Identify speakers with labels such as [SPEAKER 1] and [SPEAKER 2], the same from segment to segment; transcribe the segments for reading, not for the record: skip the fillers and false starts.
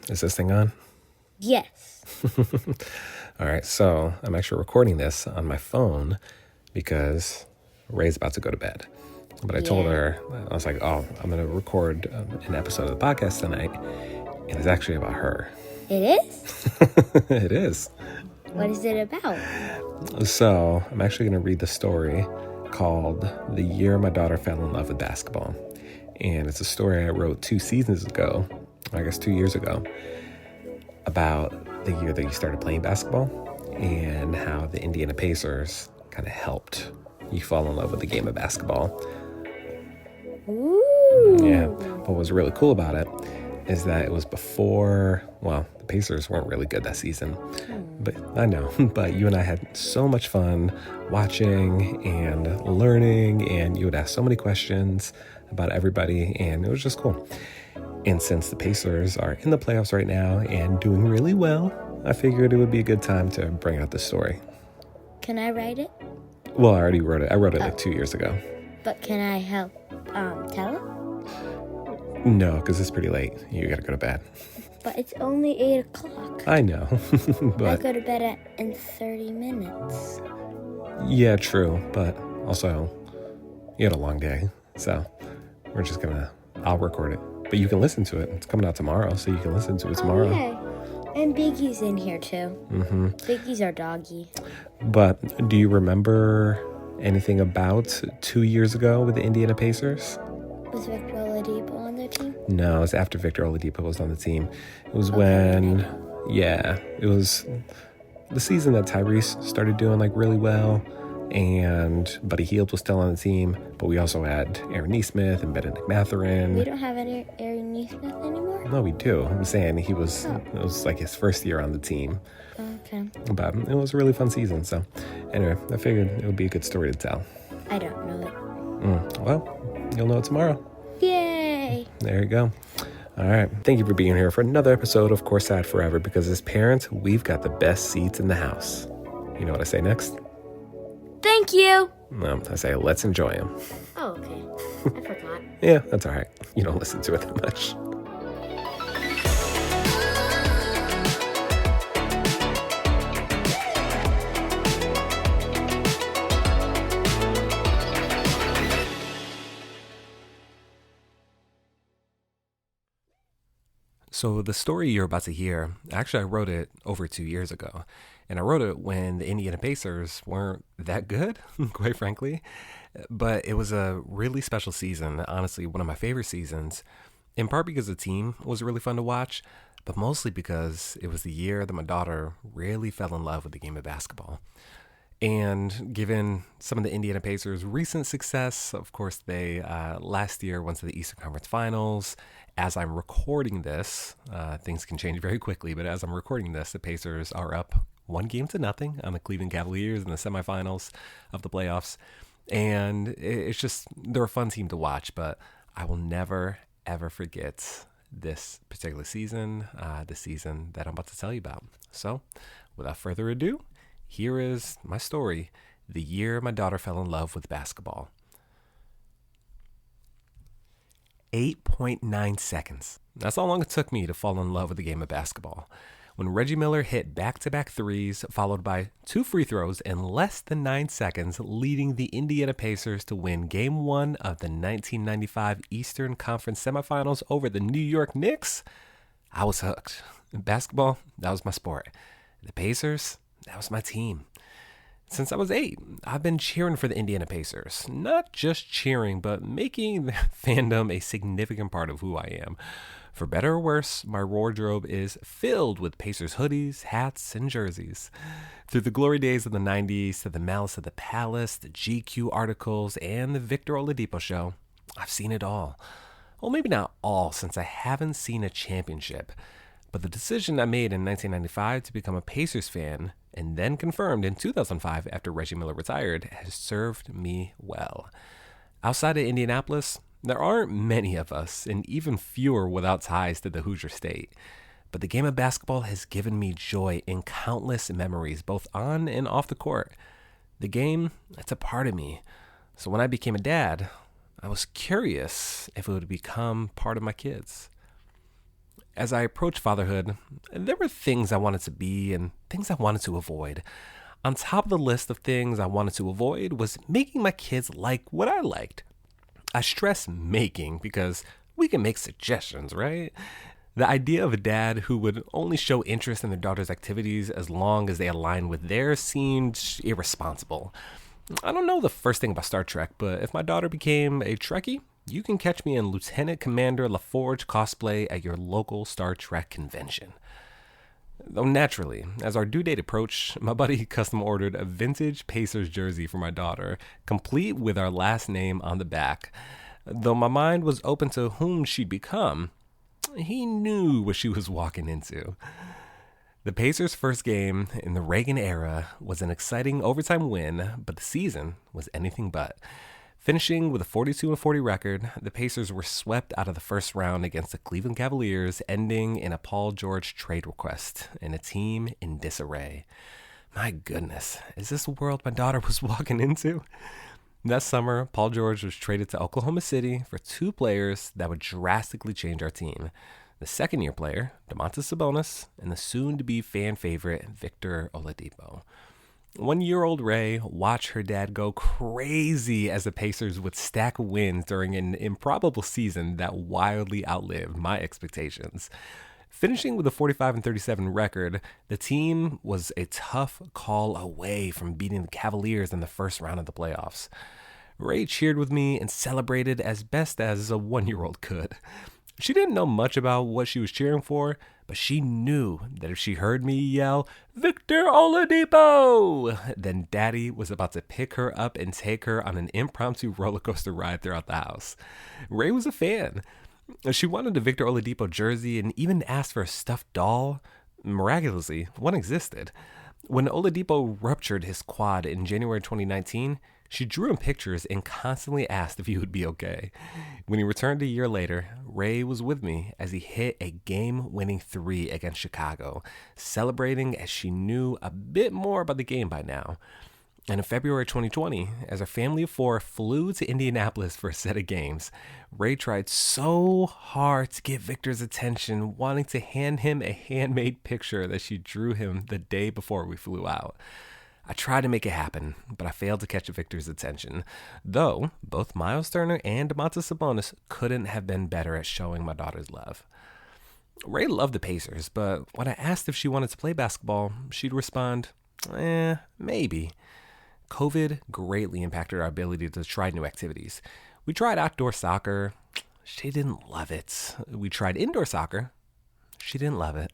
[SPEAKER 1] Is this thing on?
[SPEAKER 2] Yes.
[SPEAKER 1] All right, so I'm actually recording this on my phone because Ray's about to go to bed. But I told her, I was like, oh, I'm going to record an episode of the podcast tonight. And it's actually about her.
[SPEAKER 2] It is?
[SPEAKER 1] It is.
[SPEAKER 2] What is it about?
[SPEAKER 1] So I'm actually going to read the story called The Year My Daughter Fell in Love with Basketball. And it's a story I wrote 2 seasons ago, I guess 2 years ago, about the year that you started playing basketball and how the Indiana Pacers kind of helped you fall in love with the game of basketball.
[SPEAKER 2] Ooh.
[SPEAKER 1] Yeah. But what was really cool about it is that it was before, well, the Pacers weren't really good that season. But I know, but you and I had so much fun watching and learning, and you would ask so many questions about everybody, and it was just cool. And since the Pacers are in the playoffs right now and doing really well, I figured it would be a good time to bring out this story.
[SPEAKER 2] Can I write it?
[SPEAKER 1] Well, I already wrote it. I wrote it like 2 years ago.
[SPEAKER 2] But can I help tell it?
[SPEAKER 1] No, because it's pretty late. You got to go to bed.
[SPEAKER 2] But it's only 8 o'clock.
[SPEAKER 1] I know, but
[SPEAKER 2] I go to bed in 30 minutes.
[SPEAKER 1] Yeah, true. But also, you had a long day, so we're just I'll record it. But you can listen to it. It's coming out tomorrow, so you can listen to it tomorrow.
[SPEAKER 2] Okay. And Biggie's in here, too. Mm-hmm. Biggie's our doggy.
[SPEAKER 1] But do you remember anything about 2 years ago with the Indiana Pacers?
[SPEAKER 2] Was Victor Oladipo on their team?
[SPEAKER 1] No, it was after Victor Oladipo was on the team. It was it was the season that Tyrese started doing like really well, and Buddy Hield was still on the team, but we also had Aaron Nesmith and Benedict Mathurin.
[SPEAKER 2] We don't have any Aaron Nesmith anymore?
[SPEAKER 1] No, we do. I'm saying it was like his first year on the team.
[SPEAKER 2] Okay.
[SPEAKER 1] But it was a really fun season, so anyway, I figured it would be a good story to tell.
[SPEAKER 2] I don't know it.
[SPEAKER 1] Well, you'll know it tomorrow.
[SPEAKER 2] Yay!
[SPEAKER 1] There you go. All right. Thank you for being here for another episode of Course Side Forever, because as parents, we've got the best seats in the house. You know what I say next?
[SPEAKER 2] Thank you!
[SPEAKER 1] I say, let's enjoy them.
[SPEAKER 2] Oh, okay. I forgot.
[SPEAKER 1] Yeah, that's all right. You don't listen to it that much. So the story you're about to hear, actually I wrote it over 2 years ago. And I wrote it when the Indiana Pacers weren't that good, quite frankly. But it was a really special season, honestly, one of my favorite seasons, in part because the team was really fun to watch, but mostly because it was the year that my daughter really fell in love with the game of basketball. And given some of the Indiana Pacers' recent success, of course, they last year went to the Eastern Conference Finals. As I'm recording this, things can change very quickly, but as I'm recording this, the Pacers are up 1-0 on the Cleveland Cavaliers in the semifinals of the playoffs. And it's just, they're a fun team to watch, but I will never, ever forget this particular season, the season that I'm about to tell you about. So, without further ado, here is my story, The Year My Daughter Fell in Love with Basketball. 8.9 seconds. That's how long it took me to fall in love with the game of basketball. When Reggie Miller hit back-to-back threes, followed by 2 free throws in less than 9 seconds, leading the Indiana Pacers to win Game 1 of the 1995 Eastern Conference Semifinals over the New York Knicks, I was hooked. Basketball, that was my sport. The Pacers, that was my team. Since I was 8, I've been cheering for the Indiana Pacers. Not just cheering, but making their fandom a significant part of who I am. For better or worse, my wardrobe is filled with Pacers hoodies, hats, and jerseys. Through the glory days of the 90s to the Malice at the Palace, the GQ articles, and the Victor Oladipo show, I've seen it all. Well, maybe not all, since I haven't seen a championship. But the decision I made in 1995 to become a Pacers fan, and then confirmed in 2005 after Reggie Miller retired, has served me well. Outside of Indianapolis, there aren't many of us, and even fewer without ties to the Hoosier State. But the game of basketball has given me joy in countless memories, both on and off the court. The game, it's a part of me. So when I became a dad, I was curious if it would become part of my kids. As I approached fatherhood, there were things I wanted to be and things I wanted to avoid. On top of the list of things I wanted to avoid was making my kids like what I liked. I stress making because we can make suggestions, right? The idea of a dad who would only show interest in their daughter's activities as long as they align with theirs seemed irresponsible. I don't know the first thing about Star Trek, but if my daughter became a Trekkie, you can catch me in Lieutenant Commander LaForge cosplay at your local Star Trek convention. Though naturally, as our due date approached, my buddy custom ordered a vintage Pacers jersey for my daughter, complete with our last name on the back. Though my mind was open to whom she'd become, he knew what she was walking into. The Pacers' first game in the Reagan era was an exciting overtime win, but the season was anything but. Finishing with a 42-40 record, the Pacers were swept out of the first round against the Cleveland Cavaliers, ending in a Paul George trade request and a team in disarray. My goodness, is this the world my daughter was walking into? That summer, Paul George was traded to Oklahoma City for two players that would drastically change our team. The second-year player, Domantas Sabonis, and the soon-to-be fan favorite, Victor Oladipo. 1-year-old Ray watched her dad go crazy as the Pacers would stack wins during an improbable season that wildly outlived my expectations. Finishing with a 45-37 record, the team was a tough call away from beating the Cavaliers in the first round of the playoffs. Ray cheered with me and celebrated as best as a 1-year-old could. She didn't know much about what she was cheering for, but she knew that if she heard me yell, "Victor Oladipo!" then Daddy was about to pick her up and take her on an impromptu roller coaster ride throughout the house. Ray was a fan. She wanted a Victor Oladipo jersey and even asked for a stuffed doll. Miraculously, one existed. When Oladipo ruptured his quad in January 2019, she drew him pictures and constantly asked if he would be okay. When he returned a year later, Ray was with me as he hit a game-winning 3 against Chicago, celebrating as she knew a bit more about the game by now. And in February 2020, as our family of 4 flew to Indianapolis for a set of games, Ray tried so hard to get Victor's attention, wanting to hand him a handmade picture that she drew him the day before we flew out. I tried to make it happen, but I failed to catch Victor's attention, though both Myles Turner and Domantas Sabonis couldn't have been better at showing my daughter's love. Ray loved the Pacers, but when I asked if she wanted to play basketball, she'd respond, maybe. COVID greatly impacted our ability to try new activities. We tried outdoor soccer. She didn't love it. We tried indoor soccer. She didn't love it.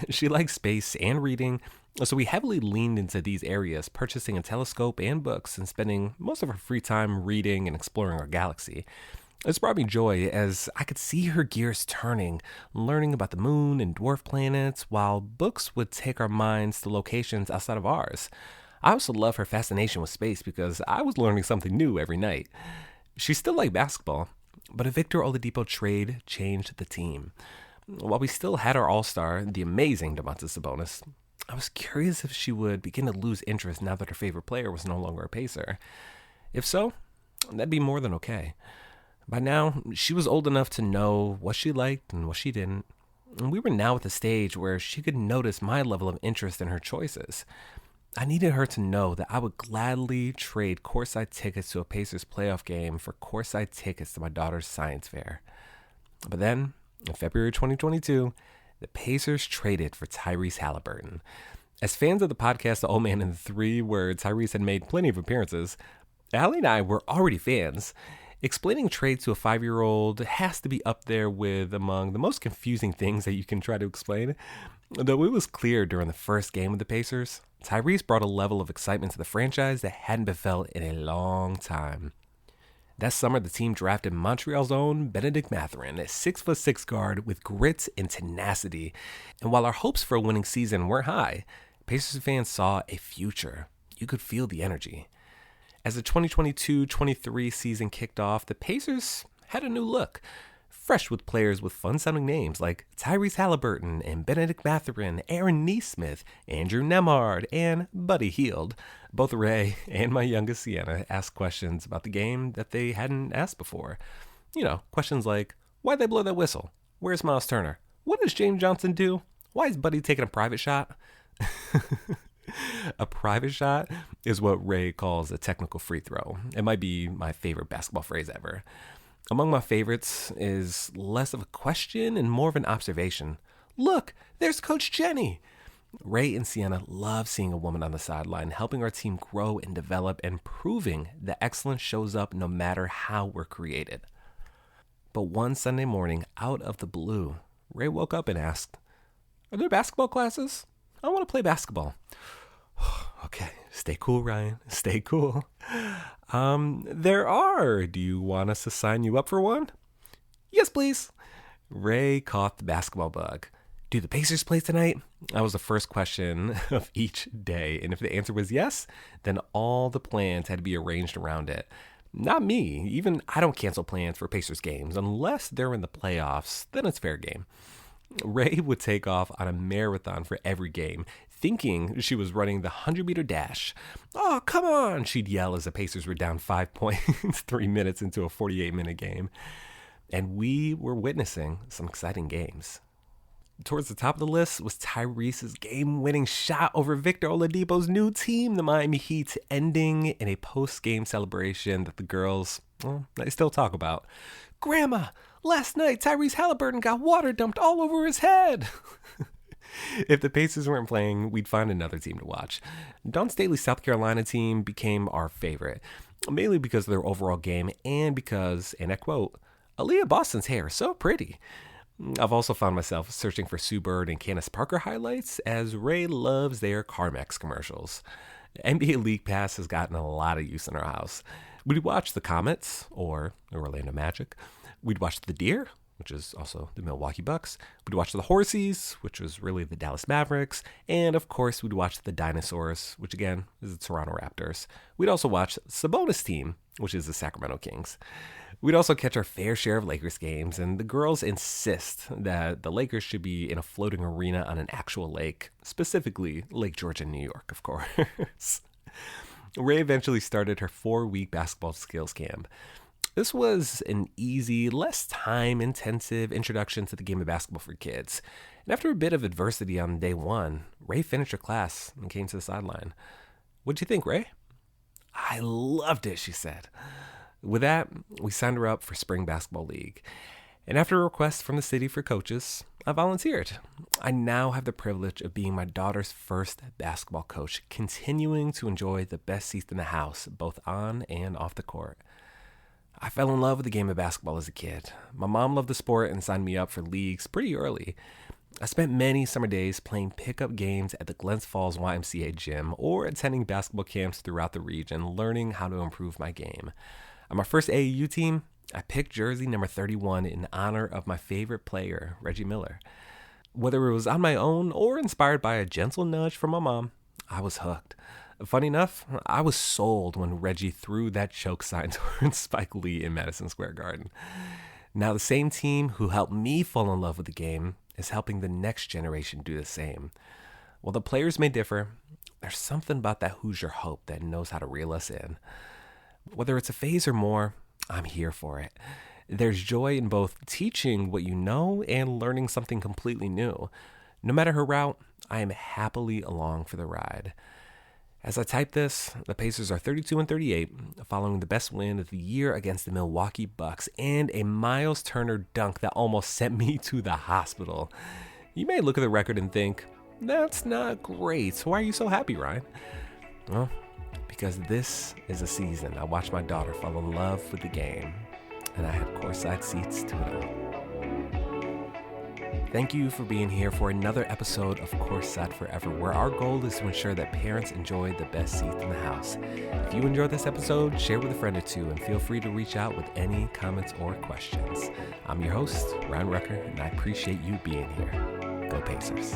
[SPEAKER 1] She liked space and reading, so we heavily leaned into these areas, purchasing a telescope and books and spending most of our free time reading and exploring our galaxy. This brought me joy as I could see her gears turning, learning about the moon and dwarf planets, while books would take our minds to locations outside of ours. I also love her fascination with space because I was learning something new every night. She still liked basketball, but a Victor Oladipo trade changed the team. While we still had our all-star, the amazing Domantas Sabonis, I was curious if she would begin to lose interest now that her favorite player was no longer a Pacer. If so, that'd be more than okay. By now, she was old enough to know what she liked and what she didn't, and we were now at the stage where she could notice my level of interest in her choices. I needed her to know that I would gladly trade courtside tickets to a Pacers playoff game for courtside tickets to my daughter's science fair. But then, in February 2022, the Pacers traded for Tyrese Haliburton. As fans of the podcast The Old Man and the Three, where Tyrese had made plenty of appearances, Allie and I were already fans. Explaining trades to a 5-year-old has to be up there with among the most confusing things that you can try to explain. Though it was clear during the first game of the Pacers, Tyrese brought a level of excitement to the franchise that hadn't been felt in a long time. That summer, the team drafted Montreal's own Bennedict Mathurin, a 6'6" guard with grit and tenacity. And while our hopes for a winning season weren't high, Pacers fans saw a future. You could feel the energy. As the 2022-23 season kicked off, the Pacers had a new look. Fresh with players with fun-sounding names like Tyrese Haliburton and Bennedict Mathurin, Aaron Nesmith, Andrew Nemhard, and Buddy Hield. Both Ray and my youngest Sienna asked questions about the game that they hadn't asked before. You know, questions like, why'd they blow that whistle? Where's Myles Turner? What does James Johnson do? Why is Buddy taking a private shot? A private shot is what Ray calls a technical free throw. It might be my favorite basketball phrase ever. Among my favorites is less of a question and more of an observation. Look, there's Coach Jenny. Ray and Sienna love seeing a woman on the sideline, helping our team grow and develop and proving that excellence shows up no matter how we're created. But one Sunday morning, out of the blue, Ray woke up and asked, "Are there basketball classes? I want to play basketball." Okay, stay cool, Ryan. Stay cool. There are. Do you want us to sign you up for one? Yes, please. Ray caught the basketball bug. Do the Pacers play tonight? That was the first question of each day. And if the answer was yes, then all the plans had to be arranged around it. Not me. Even I don't cancel plans for Pacers games unless they're in the playoffs. Then it's fair game. Ray would take off on a marathon for every game, thinking she was running the 100-meter dash. "Oh, come on," she'd yell as the Pacers were down 5 points 3 minutes into a 48-minute game. And we were witnessing some exciting games. Towards the top of the list was Tyrese's game-winning shot over Victor Oladipo's new team, the Miami Heat, ending in a post-game celebration that the girls, they still talk about. "Grandma, last night Tyrese Haliburton got water dumped all over his head." If the Pacers weren't playing, we'd find another team to watch. Dawn Staley's South Carolina team became our favorite, mainly because of their overall game and because, and I quote, "Aaliyah Boston's hair is so pretty." I've also found myself searching for Sue Bird and Candace Parker highlights as Ray loves their Carmex commercials. NBA League Pass has gotten a lot of use in our house. We'd watch the Comets, or the Orlando Magic. We'd watch the Deer, which is also the Milwaukee Bucks. We'd watch the Horsies, which was really the Dallas Mavericks. And of course, we'd watch the Dinosaurs, which again is the Toronto Raptors. We'd also watch Sabonis' team, which is the Sacramento Kings. We'd also catch our fair share of Lakers games, and the girls insist that the Lakers should be in a floating arena on an actual lake, specifically Lake George in New York, of course. Ray eventually started her 4-week basketball skills camp. This was an easy, less time-intensive introduction to the game of basketball for kids. And after a bit of adversity on day one, Ray finished her class and came to the sideline. "What'd you think, Ray?" "I loved it," she said. With that, we signed her up for Spring Basketball League. And after a request from the city for coaches, I volunteered. I now have the privilege of being my daughter's first basketball coach, continuing to enjoy the best seats in the house, both on and off the court. I fell in love with the game of basketball as a kid. My mom loved the sport and signed me up for leagues pretty early. I spent many summer days playing pickup games at the Glens Falls YMCA gym or attending basketball camps throughout the region, learning how to improve my game. On my first AAU team, I picked jersey number 31 in honor of my favorite player, Reggie Miller. Whether it was on my own or inspired by a gentle nudge from my mom, I was hooked. Funny enough, I was sold when Reggie threw that choke sign towards Spike Lee in Madison Square Garden. Now, the same team who helped me fall in love with the game is helping the next generation do the same. While the players may differ, there's something about that Hoosier hope that knows how to reel us in. Whether it's a phase or more, I'm here for it. There's joy in both teaching what you know and learning something completely new. No matter her route, I am happily along for the ride. As I type this, the Pacers are 32-38, following the best win of the year against the Milwaukee Bucks and a Myles Turner dunk that almost sent me to the hospital. You may look at the record and think, that's not great. Why are you so happy, Ryan? Well, because this is a season I watched my daughter fall in love with the game, and I had courtside seats to it all. Thank you for being here for another episode of Courtside Forever, where our goal is to ensure that parents enjoy the best seats in the house. If you enjoyed this episode, share with a friend or two, and feel free to reach out with any comments or questions. I'm your host, Ryan Rucker, and I appreciate you being here. Go Pacers.